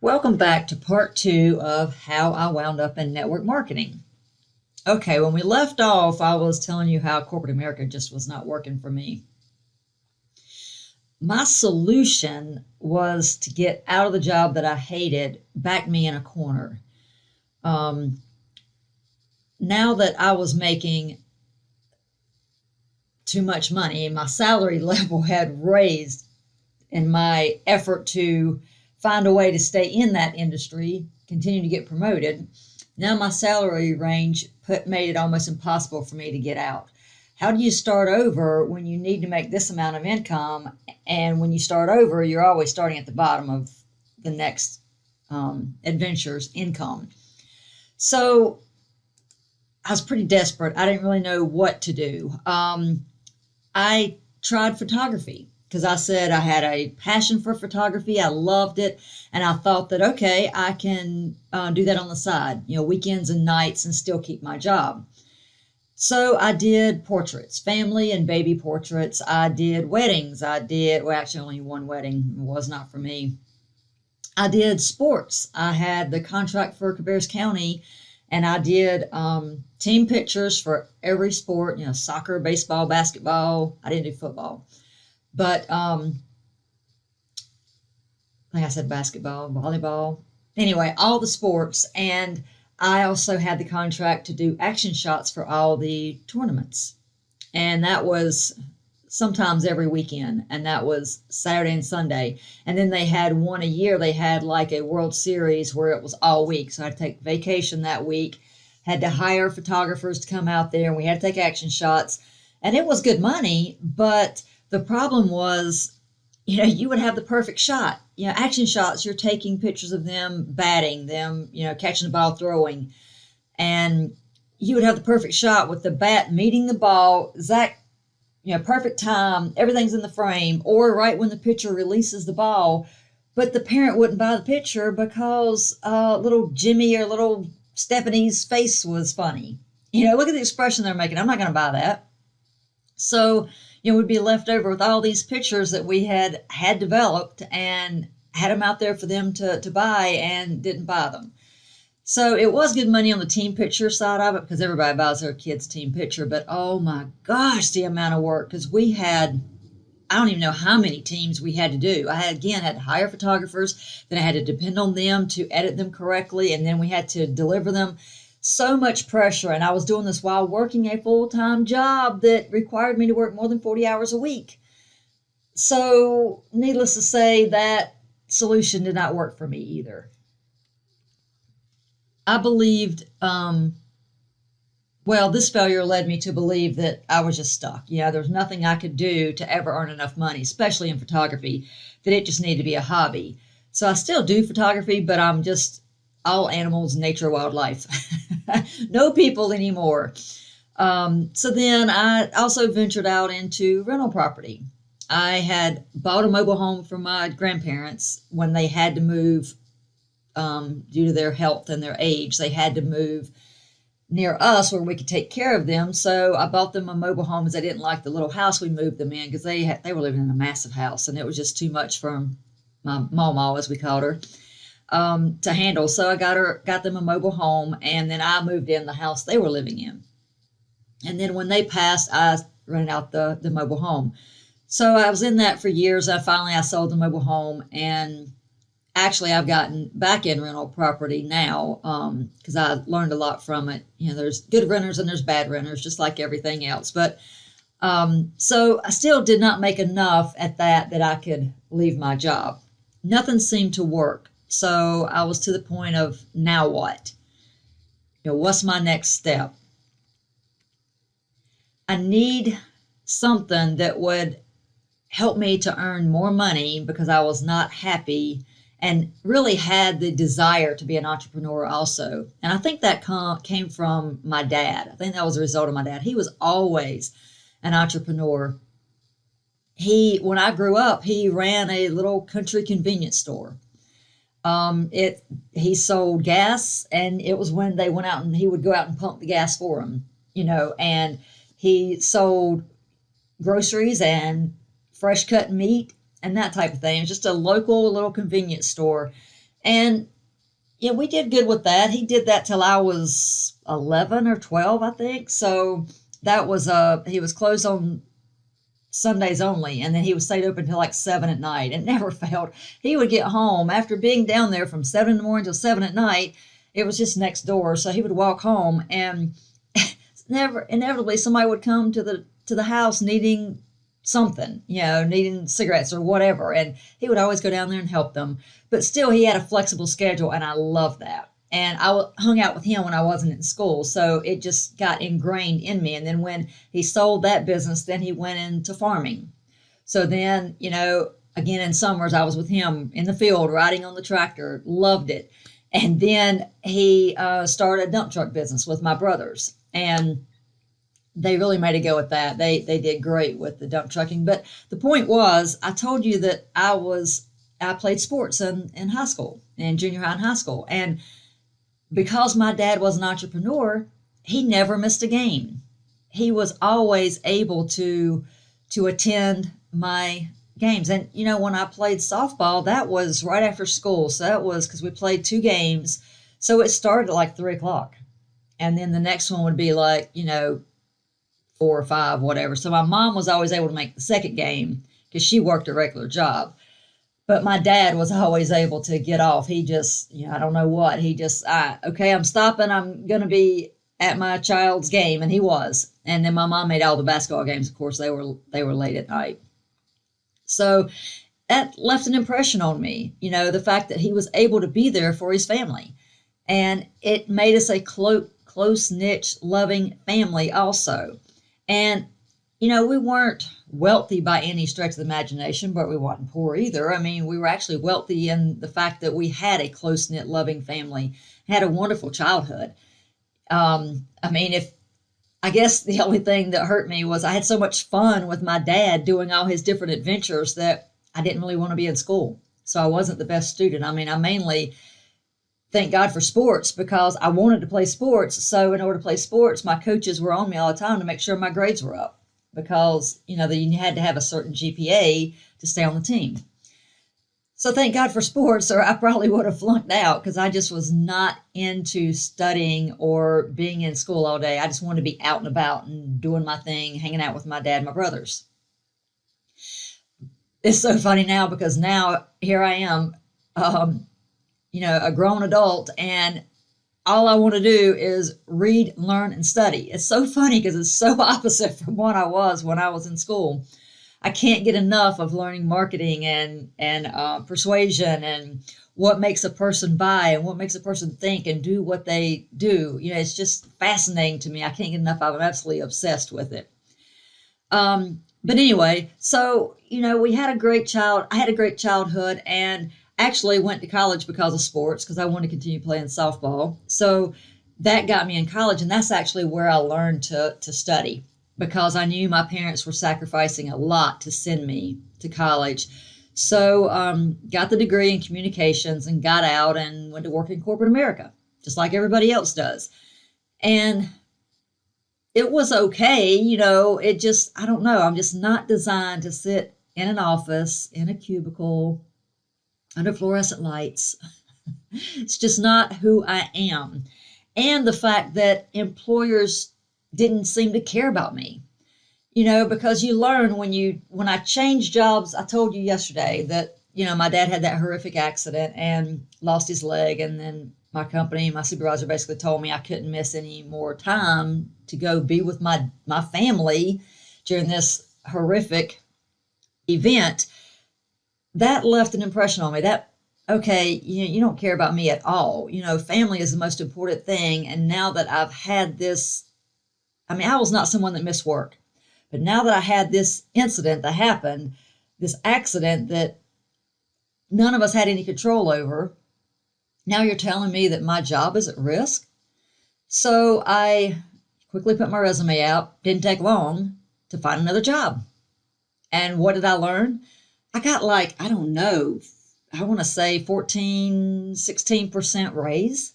Welcome back to part 2 of how I wound up in network marketing. Okay, when we left off, I was telling you how corporate America just was not working for me. My solution was to get out of the job that I hated, backed me in a corner. Now that I was making too much money, my salary level had raised in my effort to find a way to stay in that industry, continue to get promoted. Now my salary range made it almost impossible for me to get out. How do you start over when you need to make this amount of income? And when you start over, you're always starting at the bottom of the next adventure's income. So I was pretty desperate. I didn't really know what to do. I tried photography because I said I had a passion for photography. I loved it. And I thought that, okay, I can do that on the side, weekends and nights and still keep my job. So I did portraits, family and baby portraits. I did weddings. Actually only one wedding. It was not for me. I did sports. I had the contract for Cabarrus County, and I did team pictures for every sport, soccer, baseball, basketball. I didn't do football. But I think I said basketball, volleyball. Anyway, all the sports. And I also had the contract to do action shots for all the tournaments. And that was sometimes every weekend. And that was Saturday and Sunday. And then they had one a year. They had like a World Series where it was all week. So I'd take vacation that week, had to hire photographers to come out there, and we had to take action shots. And it was good money, but the problem was, you would have the perfect shot. Action shots, you're taking pictures of them batting, them, catching the ball, throwing. And you would have the perfect shot with the bat meeting the ball, perfect time, everything's in the frame, or right when the pitcher releases the ball. But the parent wouldn't buy the picture because little Jimmy or little Stephanie's face was funny. Look at the expression they're making. I'm not going to buy that. So, we'd be left over with all these pictures that we had developed and had them out there for them to buy and didn't buy them. So it was good money on the team picture side of it because everybody buys their kid's team picture. But oh my gosh, the amount of work, because we had, I don't even know how many teams we had to do. I had to hire photographers, then I had to depend on them to edit them correctly, and then we had to deliver them. So much pressure, and I was doing this while working a full-time job that required me to work more than 40 hours a week. So needless to say, that solution did not work for me either. I believed, this failure led me to believe that I was just stuck. There's nothing I could do to ever earn enough money, especially in photography, that it just needed to be a hobby. So I still do photography, but I'm just all animals, nature, wildlife. No people anymore. So then I also ventured out into rental property. I had bought a mobile home for my grandparents when they had to move due to their health and their age. They had to move near us where we could take care of them. So I bought them a mobile home because I didn't like the little house we moved them in because they were living in a massive house and it was just too much for my mama, as we called her, to handle. So I got them a mobile home, and then I moved in the house they were living in. And then when they passed, I rented out the mobile home. So I was in that for years. I sold the mobile home, and actually I've gotten back in rental property now because I learned a lot from it. There's good renters and there's bad renters, just like everything else. But so I still did not make enough at that I could leave my job. Nothing seemed to work. So I was to the point of, now what? What's my next step? I need something that would help me to earn more money because I was not happy and really had the desire to be an entrepreneur also. And I think that came from my dad. I think that was a result of my dad. He was always an entrepreneur. When I grew up, he ran a little country convenience store. He sold gas, and it was when they went out and he would go out and pump the gas for them, and he sold groceries and fresh cut meat and that type of thing. It's just a local little convenience store. And yeah, we did good with that. He did that till I was 11 or 12, I think. So that was he was closed on Sundays only, and then he would stay open till like 7 at night. It never failed. He would get home after being down there from 7 in the morning till 7 at night. It was just next door, so he would walk home, and never inevitably somebody would come to the house needing something, needing cigarettes or whatever, and he would always go down there and help them. But still, he had a flexible schedule, and I loved that. And I hung out with him when I wasn't in school, so it just got ingrained in me. And then when he sold that business, then he went into farming. So then, again, in summers, I was with him in the field, riding on the tractor, loved it. And then he started a dump truck business with my brothers, and they really made a go at that. They did great with the dump trucking. But the point was, I told you that I played sports in high school, in junior high and high school. And because my dad was an entrepreneur, he never missed a game. He was always able to attend my games. And, when I played softball, that was right after school. So that was because we played 2 games. So it started at like 3 o'clock. And then the next one would be like, 4 or 5, whatever. So my mom was always able to make the second game because she worked a regular job. But my dad was always able to get off. He just, I don't know what. He just, okay, I'm stopping. I'm going to be at my child's game. And he was. And then my mom made all the basketball games. Of course, they were late at night. So that left an impression on me, the fact that he was able to be there for his family. And it made us a close niche, loving family also. And, we weren't wealthy by any stretch of the imagination, but we weren't poor either. I mean, we were actually wealthy in the fact that we had a close-knit, loving family, had a wonderful childhood. I guess the only thing that hurt me was I had so much fun with my dad doing all his different adventures that I didn't really want to be in school. So I wasn't the best student. I mainly thank God for sports because I wanted to play sports. So in order to play sports, my coaches were on me all the time to make sure my grades were up because, you had to have a certain GPA to stay on the team. So thank God for sports, or I probably would have flunked out because I just was not into studying or being in school all day. I just wanted to be out and about and doing my thing, hanging out with my dad and my brothers. It's so funny now because now here I am, a grown adult, and all I want to do is read, learn, and study. It's so funny because it's so opposite from what I was when I was in school. I can't get enough of learning marketing and persuasion and what makes a person buy and what makes a person think and do what they do. It's just fascinating to me. I can't get enough. I'm absolutely obsessed with it. But anyway, so, I had a great childhood, and actually went to college because of sports, because I wanted to continue playing softball. So that got me in college, and that's actually where I learned to study, because I knew my parents were sacrificing a lot to send me to college. So got the degree in communications and got out and went to work in corporate America, just like everybody else does. And it was okay, it just, I don't know, I'm just not designed to sit in an office, in a cubicle, under fluorescent lights. It's just not who I am. And the fact that employers didn't seem to care about me, because you learn when I changed jobs. I told you yesterday that, my dad had that horrific accident and lost his leg. And then my supervisor basically told me I couldn't miss any more time to go be with my family during this horrific event. That left an impression on me that, okay, you don't care about me at all. Family is the most important thing. And now that I've had this, I was not someone that missed work, but now that I had this incident that happened, this accident that none of us had any control over, now you're telling me that my job is at risk? So I quickly put my resume out. Didn't take long to find another job. And what did I learn? I got I don't know, I want to say 14, 16% raise,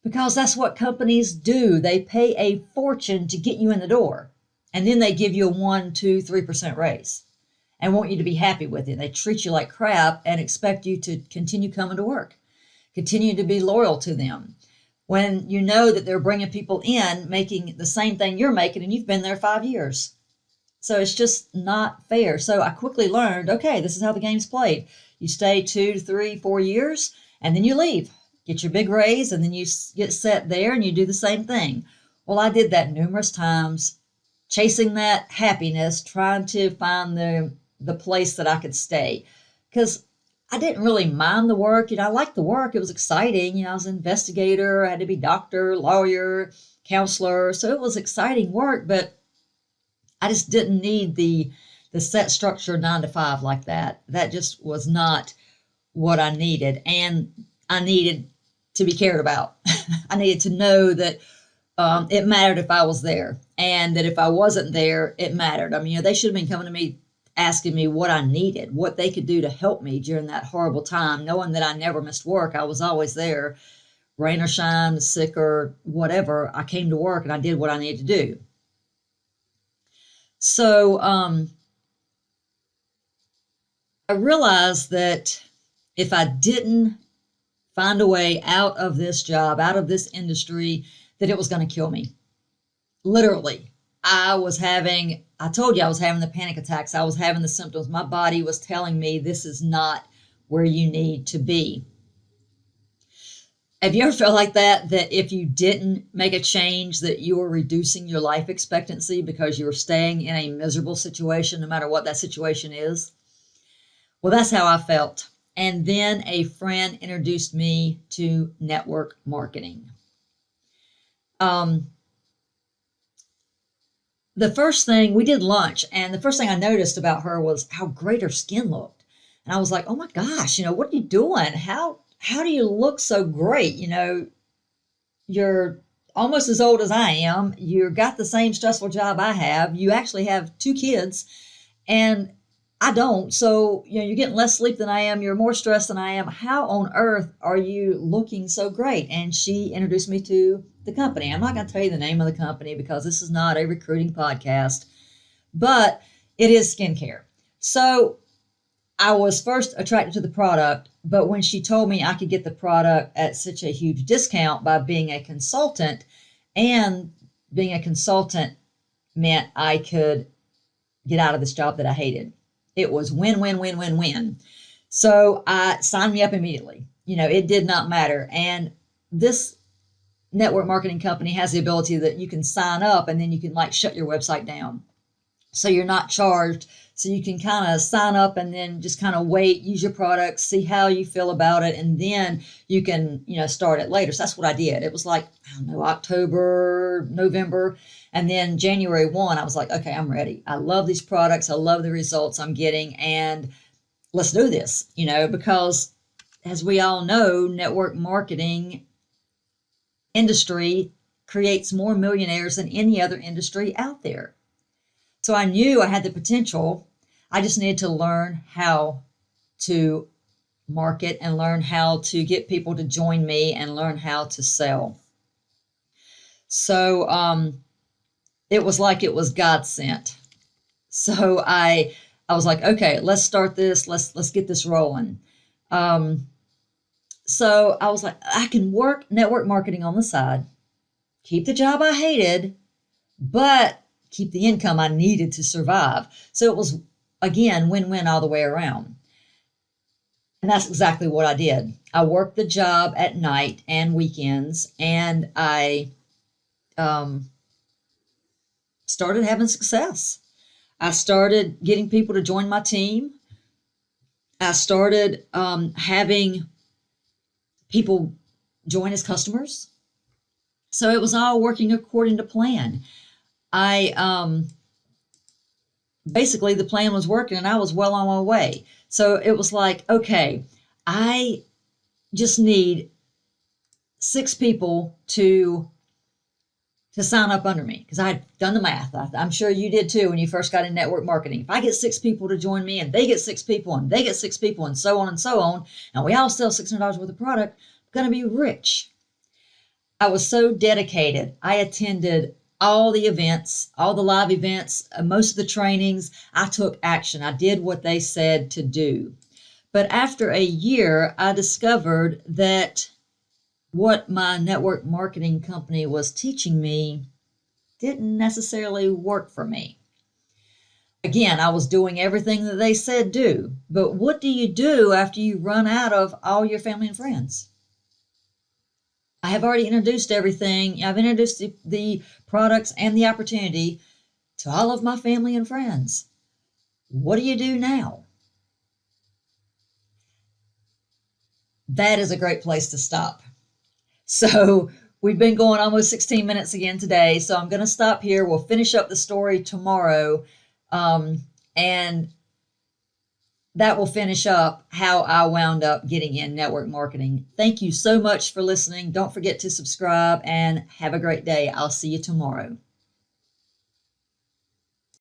because that's what companies do. They pay a fortune to get you in the door, and then they give you a 1, 2, 3% raise and want you to be happy with it. They treat you like crap and expect you to continue coming to work. continue to be loyal to them when you know that they're bringing people in making the same thing you're making and you've been there 5 years. So it's just not fair. So I quickly learned, okay, this is how the game's played. You stay 2, 3, 4 years, and then you leave. Get your big raise, and then you get set there, and you do the same thing. Well, I did that numerous times, chasing that happiness, trying to find the place that I could stay. Because I didn't really mind the work. I liked the work. It was exciting. I was an investigator. I had to be doctor, lawyer, counselor. So it was exciting work, but I just didn't need the set structure 9 to 5 like that. That just was not what I needed. And I needed to be cared about. I needed to know that it mattered if I was there, and that if I wasn't there, it mattered. I mean, they should have been coming to me asking me what I needed, what they could do to help me during that horrible time, knowing that I never missed work. I was always there, rain or shine, sick or whatever. I came to work and I did what I needed to do. So I realized that if I didn't find a way out of this job, out of this industry, that it was going to kill me. Literally. I told you I was having the panic attacks. I was having the symptoms. My body was telling me this is not where you need to be. Have you ever felt like that if you didn't make a change, that you were reducing your life expectancy because you were staying in a miserable situation, no matter what that situation is? Well, that's how I felt. And then a friend introduced me to network marketing. The first thing, we did lunch, and the first thing I noticed about her was how great her skin looked. And I was like, oh my gosh, what are you doing? How do you look so great? You're almost as old as I am. You've got the same stressful job I have. You actually have 2 kids, and I don't. So, you're getting less sleep than I am. You're more stressed than I am. How on earth are you looking so great? And she introduced me to the company. I'm not going to tell you the name of the company because this is not a recruiting podcast, but it is skincare. So I was first attracted to the product, but when she told me I could get the product at such a huge discount by being a consultant, and being a consultant meant I could get out of this job that I hated. It was win, win, win, win, win. So I signed me up immediately. It did not matter. And this network marketing company has the ability that you can sign up and then you can shut your website down. So you're not charged. So you can kind of sign up and then just kind of wait, use your products, see how you feel about it. And then you can, start it later. So that's what I did. It was October, November. And then January 1, I was like, okay, I'm ready. I love these products. I love the results I'm getting. And let's do this, because as we all know, network marketing industry creates more millionaires than any other industry out there. So I knew I had the potential. I just needed to learn how to market and learn how to get people to join me and learn how to sell. So it was like it was God sent. So I was like, okay, let's start this. Let's get this rolling. So I was like, I can work network marketing on the side, keep the job I hated, but keep the income I needed to survive. So it was, again, win-win all the way around. And that's exactly what I did. I worked the job at night and weekends, and I started having success. I started getting people to join my team. I started having people join as customers. So it was all working according to plan. Basically the plan was working and I was well on my way. So it was like, okay, I just need 6 people to sign up under me, because I had done the math. I'm sure you did too when you first got in network marketing. If I get 6 people to join me and they get 6 people and they get 6 people and so on, and we all sell $600 worth of product, I'm going to be rich. I was so dedicated. I attended all the events, all the live events, most of the trainings. I took action. I did what they said to do. But after a year, I discovered that what my network marketing company was teaching me didn't necessarily work for me. Again, I was doing everything that they said do. But what do you do after you run out of all your family and friends? I have already introduced everything. I've introduced the products and the opportunity to all of my family and friends. What do you do now? That is a great place to stop. So we've been going almost 16 minutes again today. So I'm going to stop here. We'll finish up the story tomorrow. And that will finish up how I wound up getting in network marketing. Thank you so much for listening. Don't forget to subscribe and have a great day. I'll see you tomorrow.